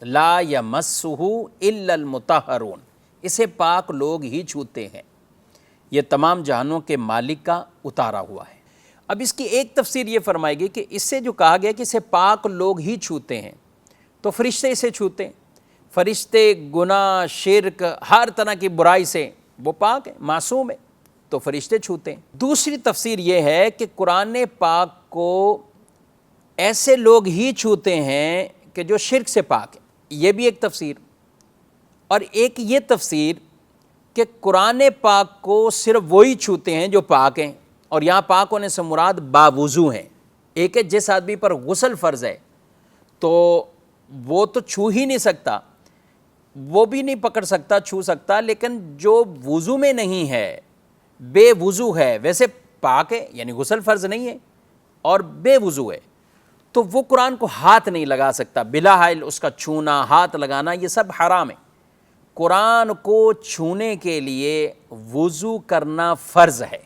لا یمسہ الا المطہرون، اسے پاک لوگ ہی چھوتے ہیں، یہ تمام جہانوں کے مالک کا اتارا ہوا ہے۔ اب اس کی ایک تفسیر یہ فرمائے گی کہ اس سے جو کہا گیا کہ اسے پاک لوگ ہی چھوتے ہیں، تو فرشتے اسے چھوتے ہیں، فرشتے گناہ شرک ہر طرح کی برائی سے وہ پاک ہیں، معصوم ہیں، تو فرشتے چھوتے ہیں۔ دوسری تفسیر یہ ہے کہ قرآن پاک کو ایسے لوگ ہی چھوتے ہیں کہ جو شرک سے پاک ہیں، یہ بھی ایک تفسیر۔ اور ایک یہ تفسیر کہ قرآن پاک کو صرف وہی چھوتے ہیں جو پاک ہیں، اور یہاں پاک ہونے سے مراد باوضو ہیں۔ ایک ہے جس آدمی پر غسل فرض ہے تو وہ تو چھو ہی نہیں سکتا، وہ بھی نہیں پکڑ سکتا چھو سکتا، لیکن جو وضو میں نہیں ہے، بے وضو ہے، ویسے پاک ہے، یعنی غسل فرض نہیں ہے اور بے وضو ہے، تو وہ قرآن کو ہاتھ نہیں لگا سکتا، بلا حائل اس کا چھونا ہاتھ لگانا یہ سب حرام ہے۔ قرآن کو چھونے کے لیے وضو کرنا فرض ہے،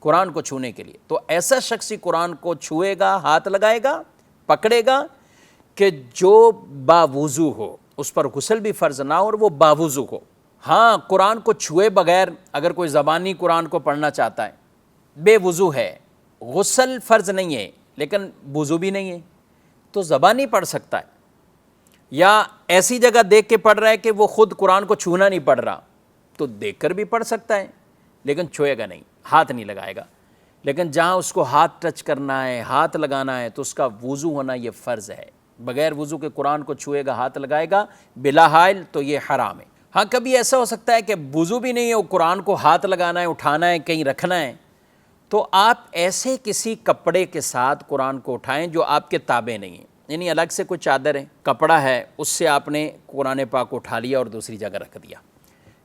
قرآن کو چھونے کے لیے۔ تو ایسا شخص ہی قرآن کو چھوئے گا، ہاتھ لگائے گا، پکڑے گا، کہ جو باوضو ہو، اس پر غسل بھی فرض نہ ہو اور وہ باوضو ہو۔ ہاں، قرآن کو چھوئے بغیر اگر کوئی زبانی قرآن کو پڑھنا چاہتا ہے، بے وضو ہے، غسل فرض نہیں ہے لیکن وضو بھی نہیں ہے، تو زبانی پڑھ سکتا ہے، یا ایسی جگہ دیکھ کے پڑھ رہا ہے کہ وہ خود قرآن کو چھونا نہیں پڑھ رہا، تو دیکھ کر بھی پڑھ سکتا ہے لیکن چھوئے گا نہیں، ہاتھ نہیں لگائے گا۔ لیکن جہاں اس کو ہاتھ ٹچ کرنا ہے، ہاتھ لگانا ہے، تو اس کا وضو ہونا یہ فرض ہے۔ بغیر وضو کے قرآن کو چھوئے گا، ہاتھ لگائے گا بلا حائل، تو یہ حرام ہے۔ ہاں، کبھی ایسا ہو سکتا ہے کہ وضو بھی نہیں ہے، وہ قرآن کو ہاتھ لگانا ہے، اٹھانا ہے، کہیں رکھنا ہے، تو آپ ایسے کسی کپڑے کے ساتھ قرآن کو اٹھائیں جو آپ کے تابع نہیں ہیں، یعنی الگ سے کوئی چادر ہے، کپڑا ہے، اس سے آپ نے قرآن پاک کو اٹھا لیا اور دوسری جگہ رکھ دیا،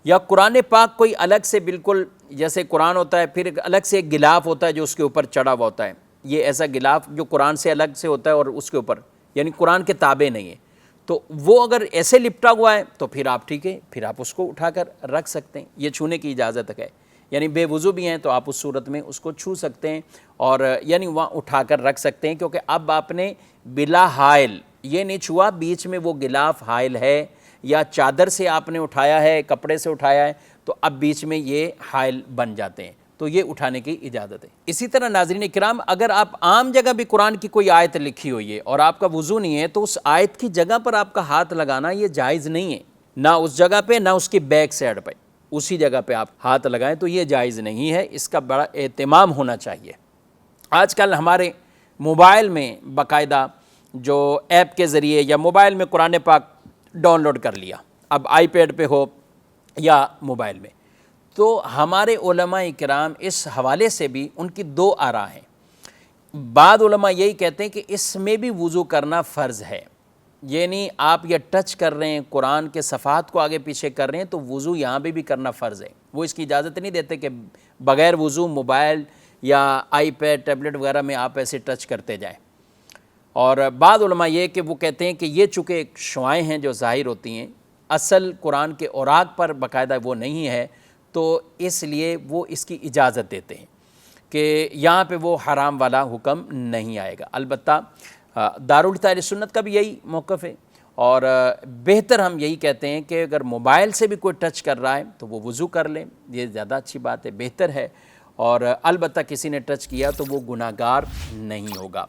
یا قرآن پاک کوئی الگ سے بالکل جیسے قرآن ہوتا ہے، پھر الگ سے ایک غلاف ہوتا ہے جو اس کے اوپر چڑھا ہوا ہوتا ہے، یہ ایسا غلاف جو قرآن سے الگ سے ہوتا ہے اور اس کے اوپر یعنی قرآن کے تابع نہیں ہے، تو وہ اگر ایسے لپٹا ہوا ہے تو پھر آپ ٹھیک ہے، پھر آپ اس کو اٹھا کر رکھ سکتے ہیں، یہ چھونے کی اجازت ہے، یعنی بے وضو بھی ہیں تو آپ اس صورت میں اس کو چھو سکتے ہیں اور یعنی وہاں اٹھا کر رکھ سکتے ہیں، کیونکہ اب آپ نے بلا حائل یہ نہیں چھوا، بیچ میں وہ غلاف حائل ہے یا چادر سے آپ نے اٹھایا ہے، کپڑے سے اٹھایا ہے، تو اب بیچ میں یہ حائل بن جاتے ہیں، تو یہ اٹھانے کی اجازت ہے۔ اسی طرح ناظرین کرام، اگر آپ عام جگہ بھی قرآن کی کوئی آیت لکھی ہوئی ہے اور آپ کا وضو نہیں ہے، تو اس آیت کی جگہ پر آپ کا ہاتھ لگانا یہ جائز نہیں ہے، نہ اس جگہ پہ نہ اس کی بیک سائڈ پہ، اسی جگہ پہ آپ ہاتھ لگائیں تو یہ جائز نہیں ہے، اس کا بڑا اہتمام ہونا چاہیے۔ آج کل ہمارے موبائل میں باقاعدہ جو ایپ کے ذریعے یا موبائل میں قرآن پاک ڈاؤن لوڈ کر لیا، اب آئی پیڈ پہ ہو یا موبائل میں، تو ہمارے علماء کرام اس حوالے سے بھی ان کی دو آراء ہیں۔ بعض علماء یہی کہتے ہیں کہ اس میں بھی وضو کرنا فرض ہے، یعنی آپ یہ ٹچ کر رہے ہیں، قرآن کے صفحات کو آگے پیچھے کر رہے ہیں، تو وضو یہاں بھی کرنا فرض ہے۔ وہ اس کی اجازت نہیں دیتے کہ بغیر وضو موبائل یا آئی پیڈ ٹیبلٹ وغیرہ میں آپ ایسے ٹچ کرتے جائیں۔ اور بعض علماء یہ کہ وہ کہتے ہیں کہ یہ چونکہ ایک شعائیں ہیں جو ظاہر ہوتی ہیں، اصل قرآن کے اوراق پر باقاعدہ وہ نہیں ہے، تو اس لیے وہ اس کی اجازت دیتے ہیں کہ یہاں پہ وہ حرام والا حکم نہیں آئے گا۔ البتہ دارالفتہ اہل سنت کا بھی یہی موقف ہے، اور بہتر ہم یہی کہتے ہیں کہ اگر موبائل سے بھی کوئی ٹچ کر رہا ہے تو وہ وضو کر لیں، یہ زیادہ اچھی بات ہے، بہتر ہے، اور البتہ کسی نے ٹچ کیا تو وہ گناہگار نہیں ہوگا۔